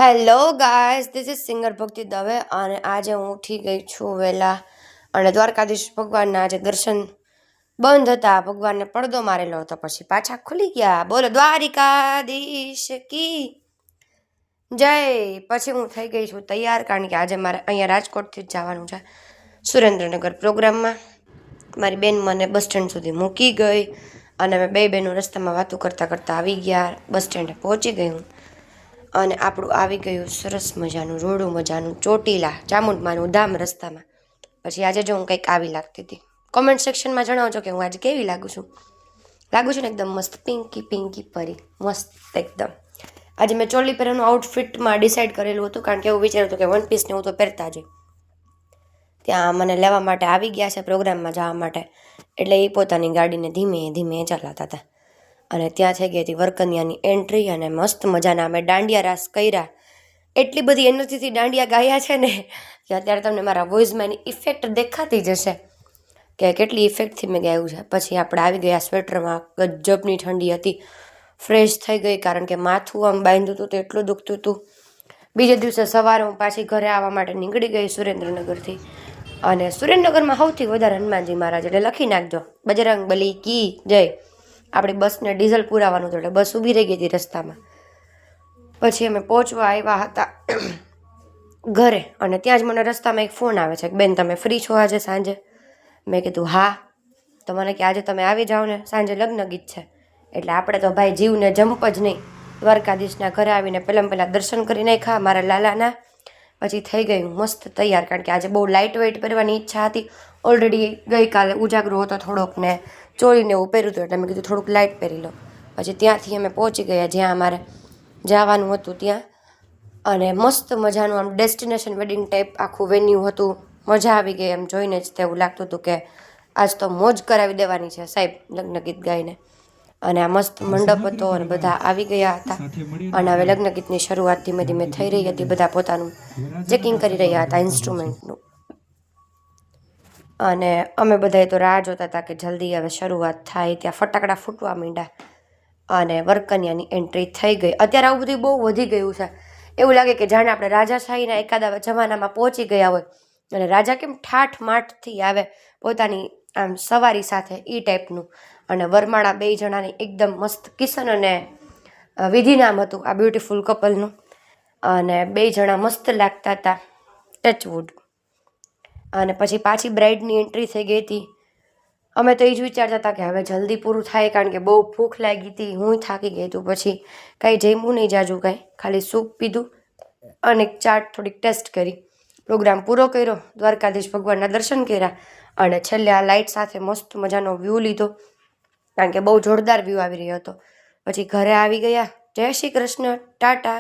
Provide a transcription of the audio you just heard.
Hello guys, this is singer ભક્તિ દવે અને આજે હું ઉઠી ગઈ છું વહેલા અને દ્વારકાધીશ ભગવાનના આજે દર્શન બંધ હતા. ભગવાનને પડદો મારેલો હતો, પછી પાછા ખુલી ગયા. બોલો દ્વારિકાધીશ કી જય. પછી હું થઈ ગઈ છું તૈયાર, કારણ કે આજે મારે અહીંયા રાજકોટથી જ જવાનું છે સુરેન્દ્રનગર પ્રોગ્રામમાં. મારી બેન મને બસ સ્ટેન્ડ સુધી મૂકી ગઈ અને અમે બે બહેનો રસ્તામાં વાતો કરતાં કરતાં આવી ગયા. બસ સ્ટેન્ડે પહોંચી ગઈ હું અને આપણું આવી ગયું સરસ મજાનું રોડું મજાનું ચોટીલા ચામુંડમાનું ધામ રસ્તામાં. પછી આજે જો હું કંઈક આવી લાગતી હતી, કોમેન્ટ સેક્શનમાં જણાવજો કે હું આજે કેવી લાગુ છું. ને એકદમ મસ્ત પિંકી પિંકી પરી, મસ્ત એકદમ. આજે મેં ચોલી પહેરવાનું આઉટફિટમાં ડિસાઈડ કરેલું હતું, કારણ કે એવું વિચાર્યું હતું કે વન પીસને હું તો પહેરતા જ. ત્યાં મને લેવા માટે આવી ગયા છે પ્રોગ્રામમાં જવા માટે, એટલે એ પોતાની ગાડીને ધીમે ધીમે ચલાવતા હતા. અને ત્યાં થઈ ગઈ હતી વરકન્યાની એન્ટ્રી અને મસ્ત મજાના અમે દાંડિયા રાસ કર્યા. એટલી બધી એનર્જીથી દાંડિયા ગાયા છે ને કે અત્યારે તમને મારા વોઇસમાં એની ઇફેક્ટ દેખાતી જશે કે કેટલી ઇફેક્ટથી મેં ગાયું છે. પછી આપણે આવી ગયા સ્વેટરમાં, ગજબની ઠંડી હતી. ફ્રેશ થઈ ગઈ, કારણ કે માથું આમ બાંધ્યું હતું તો એટલું દુખતું હતું. બીજે દિવસે સવારે હું પાછી ઘરે આવવા માટે નીકળી ગઈ સુરેન્દ્રનગરથી. અને સુરેન્દ્રનગરમાં સૌથી વધારે હનુમાનજી મહારાજ, એટલે લખી નાખજો બજરંગ બલી કી જય. આપણી બસને ડીઝલ પુરાવાનું હતું, એટલે બસ ઊભી રહી ગઈ હતી રસ્તામાં. પછી અમે પહોંચવા આવ્યા હતા ઘરે, અને ત્યાં જ મને રસ્તામાં એક ફોન આવે છે કે બેન તમે ફ્રી છો આજે સાંજે? મેં કીધું હા. તો મને કે આજે તમે આવી જાઓ ને, સાંજે લગ્ન ગીત છે. એટલે આપણે તો ભાઈ જીવને જમ્પ જ નહીં. દ્વારકાધીશના ઘરે આવીને પહેલાં દર્શન કરી નાખ્યા મારા લાલાના. પછી થઈ ગઈ મસ્ત તૈયાર, કારણ કે આજે બહુ લાઇટ વેઇટ પહેરવાની ઈચ્છા હતી. ઓલરેડી ગઈકાલે ઉજાગરો હતો થોડોક ને ચોળીને એવું પહેર્યું હતું, એટલે મેં કીધું થોડુંક લાઇટ પહેરી લો. પછી ત્યાંથી અમે પહોંચી ગયા જ્યાં અમારે જવાનું હતું ત્યાં. અને મસ્ત મજાનું આમ ડેસ્ટિનેશન વેડિંગ ટાઈપ આખું વેન્યુ હતું. મજા આવી ગઈ, એમ જોઈને જ તેવું લાગતું હતું કે આજ તો મોજ કરાવી દેવાની છે સાહેબ લગ્ન ગીત ગાઈને. અને આ મસ્ત મંડપ હતો અને બધા આવી ગયા હતા. અને હવે લગ્ન ગીતની શરૂઆત ધીમે ધીમે થઈ રહી હતી. બધા પોતાનું ચેકિંગ કરી રહ્યા હતા ઇન્સ્ટ્રુમેન્ટનું. અને અમે બધાએ તો રાહ જોતા હતા કે જલ્દી હવે શરૂઆત થાય. ત્યાં ફટાકડા ફૂટવા માંડ્યા અને વરકન્યાની એન્ટ્રી થઈ ગઈ. અત્યારે આવું બધું બહુ વધી ગયું છે. એવું લાગે કે જાણે આપણે રાજાશાહીના એકાદા જમાનામાં પહોંચી ગયા હોય. અને રાજા કેમ ઠાઠ માઠથી આવે પોતાની આમ સવારી સાથે, એ ટાઈપનું. અને વરમાળા બે જણાની એકદમ મસ્ત કિશન અને વિધિ નામ હતું આ બ્યુટીફુલ કપલનું. અને બે જણા મસ્ત લાગતા હતા, ટચવુડ. અને પછી પાછી બ્રાઇડની એન્ટ્રી થઈ ગઈ હતી. અમે તો એ જ વિચારતા હતા કે હવે જલ્દી પૂરું થાય, કારણ કે બહુ ભૂખ લાગી હતી. હું થાકી ગઈ હતું. પછી કાંઈ જમ્યું નહીં જાજુ કાંઈ, ખાલી સૂપ પીધું અને ચાટ થોડીક ટેસ્ટ કરી. પ્રોગ્રામ પૂરો કર્યો, દ્વારકાધીશ ભગવાનના દર્શન કર્યા અને છેલ્લે આ લાઇટ સાથે મસ્ત મજાનો વ્યૂ લીધો, કારણ કે બહુ જોરદાર વ્યૂ આવી રહ્યો હતો. પછી ઘરે આવી ગયા. જય શ્રી કૃષ્ણ, ટાટા.